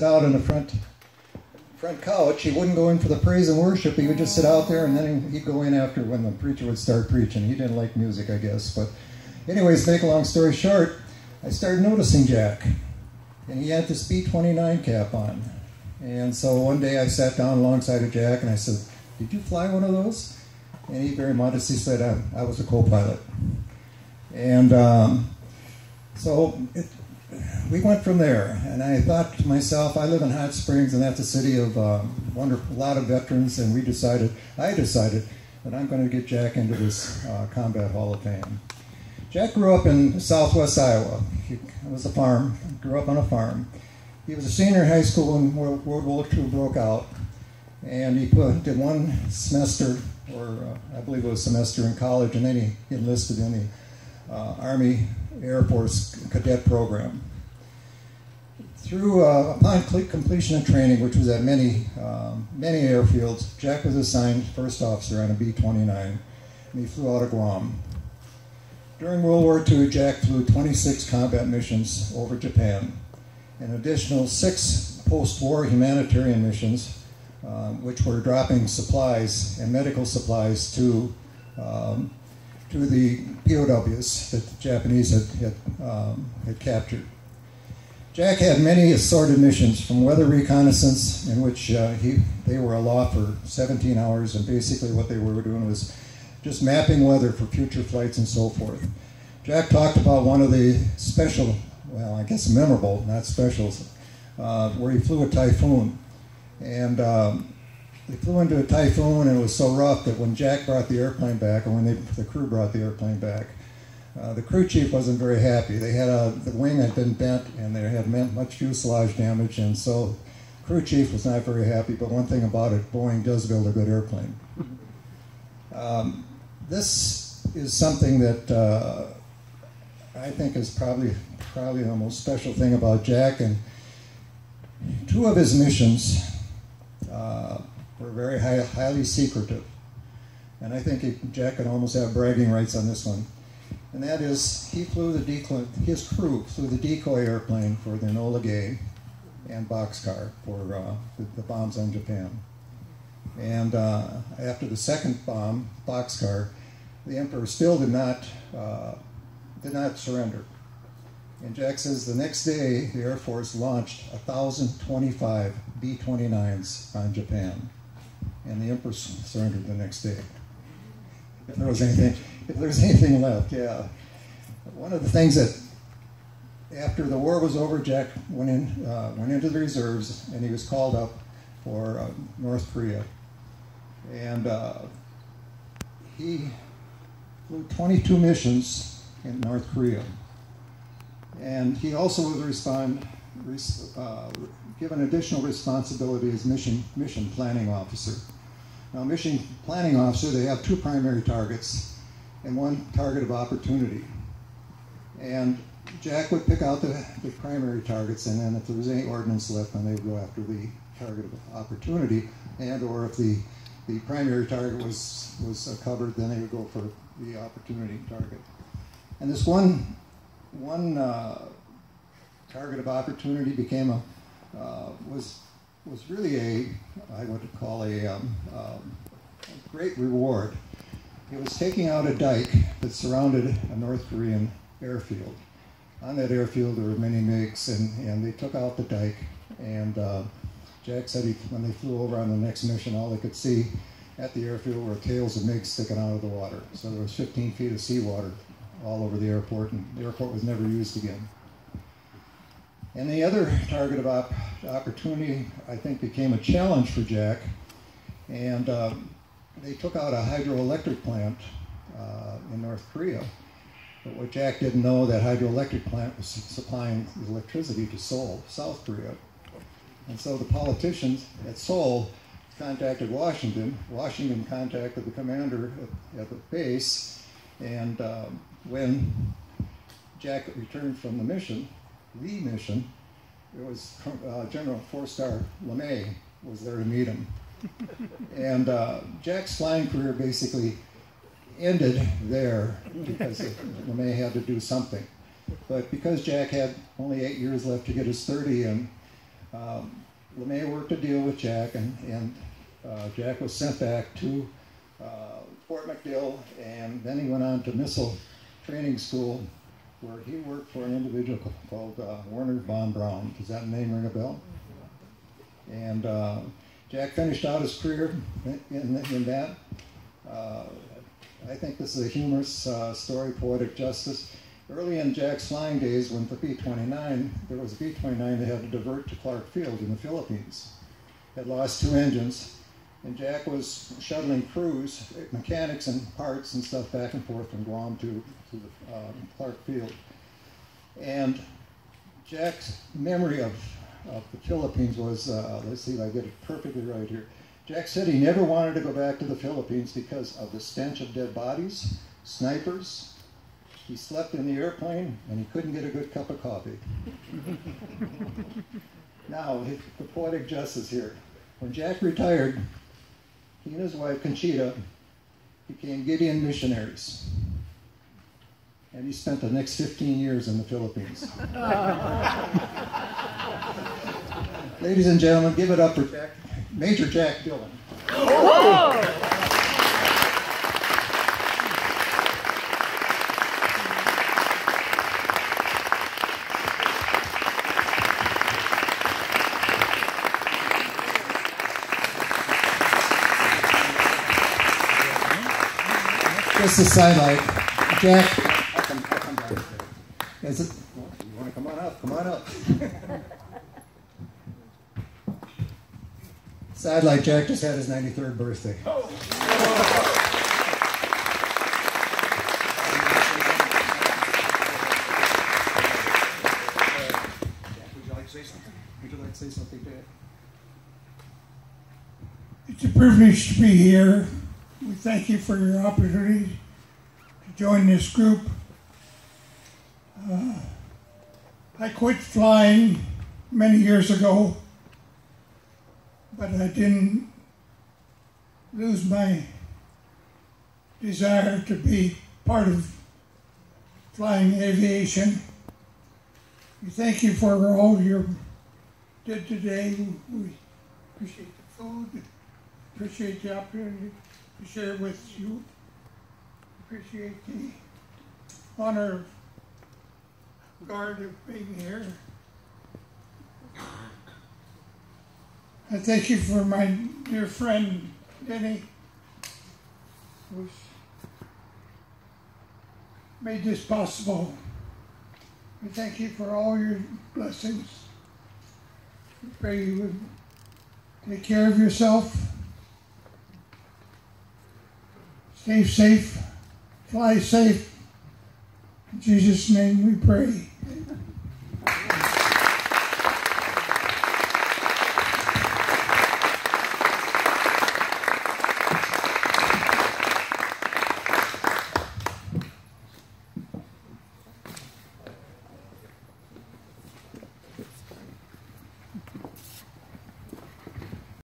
out on the front couch. He wouldn't go in for the praise and worship. He would just sit out there, and then he'd go in after when the preacher would start preaching. He didn't like music, I guess. But anyways, make a long story short, I started noticing Jack, and he had this B-29 cap on. And so one day I sat down alongside of Jack, and I said, "Did you fly one of those?" And he very modestly said, I was a co-pilot. And we went from there, and I thought to myself, I live in Hot Springs, and that's a city of a lot of veterans, and I decided that I'm going to get Jack into this Combat Hall of Fame. Jack grew up in southwest Iowa. He was a farm, grew up on a farm. He was a senior in high school when World War II broke out, and he did one semester, or I believe it was a semester in college, and then he enlisted in the Army Air Force cadet program. Upon completion of training, which was at many airfields, Jack was assigned first officer on a B-29, and he flew out of Guam. During World War II, Jack flew 26 combat missions over Japan, an additional 6 post-war humanitarian missions, which were dropping supplies and medical supplies to the POWs that the Japanese had captured. Jack had many assorted missions, from weather reconnaissance, in which they were aloft for 17 hours, and basically what they were doing was just mapping weather for future flights and so forth. Jack talked about one of the special, well, I guess memorable, not specials, where he flew a typhoon. And they flew into a typhoon, and it was so rough that when Jack brought the airplane back, or when the crew brought the airplane back, the crew chief wasn't very happy. They had the wing had been bent, and they had much fuselage damage, and so crew chief was not very happy. But one thing about it, Boeing does build a good airplane. This is something that I think is probably the most special thing about Jack. And 2 of his missions were very highly secretive, and I think Jack could almost have bragging rights on this one. And that is, his crew flew the decoy airplane for the Enola Gay and Boxcar for the bombs on Japan. And after the second bomb, Boxcar, the Emperor still did not surrender. And Jack says the next day, the Air Force launched 1,025 B-29s on Japan. And the Emperor surrendered the next day. If there was anything left, yeah. One of the things that, after the war was over, Jack went into the reserves, and he was called up for North Korea. And he flew 22 missions in North Korea. And he also was given additional responsibility as mission planning officer. Now, mission planning officer, they have 2 primary targets and 1 target of opportunity. And Jack would pick out the primary targets, and then if there was any ordnance left, then they would go after the target of opportunity, and or if the primary target was covered, then they would go for the opportunity target. And this one target of opportunity became was really I would call a great reward. It was taking out a dike that surrounded a North Korean airfield. On that airfield there were many MiGs, and they took out the dike, and Jack said when they flew over on the next mission, all they could see at the airfield were tails of MiGs sticking out of the water. So there was 15 feet of seawater all over the airport, and the airport was never used again. And the other target of opportunity, I think, became a challenge for Jack. And they took out a hydroelectric plant in North Korea. But what Jack didn't know, that hydroelectric plant was supplying electricity to Seoul, South Korea. And so the politicians at Seoul contacted Washington. Washington contacted the commander at the base. And when Jack returned from the mission, it was General 4-star LeMay was there to meet him. And Jack's flying career basically ended there because LeMay had to do something. But because Jack had only 8 years left to get his 30 in, LeMay worked a deal with Jack, and Jack was sent back to Fort McDill, and then he went on to missile training school, where he worked for an individual called Werner von Braun. Does that name ring a bell? And Jack finished out his career in that. I think this is a humorous story, poetic justice. Early in Jack's flying days, when the B-29, there was a B-29 that had to divert to Clark Field in the Philippines. Had lost 2 engines, and Jack was shuttling crews, mechanics and parts and stuff back and forth from Guam to the Clark Field. And Jack's memory of the Philippines was, let's see if I get it perfectly right here. Jack said he never wanted to go back to the Philippines because of the stench of dead bodies, snipers. He slept in the airplane, and he couldn't get a good cup of coffee. Now, the poetic justice here. When Jack retired, he and his wife, Conchita, became Gideon missionaries. And he spent the next 15 years in the Philippines. Ladies and gentlemen, give it up for Major Jack Dillon. Oh! Just a sidelight. Jack, I'll come down. Is it? Well, you want to come on up? Come on up. Sidelight, Jack just had his 93rd birthday. Oh. Jack, would you like to say something? Would you like to say something, Dad? It's a privilege to be here. We thank you for your opportunity to join this group. I quit flying many years ago, but I didn't lose my desire to be part of flying aviation. We thank you for all you did today. We appreciate the food, appreciate the opportunity to share with you. Appreciate the honor of guard of being here. I thank you for my dear friend Denny, who's made this possible. We thank you for all your blessings. We pray you would take care of yourself. Stay safe, fly safe. In Jesus' name we pray.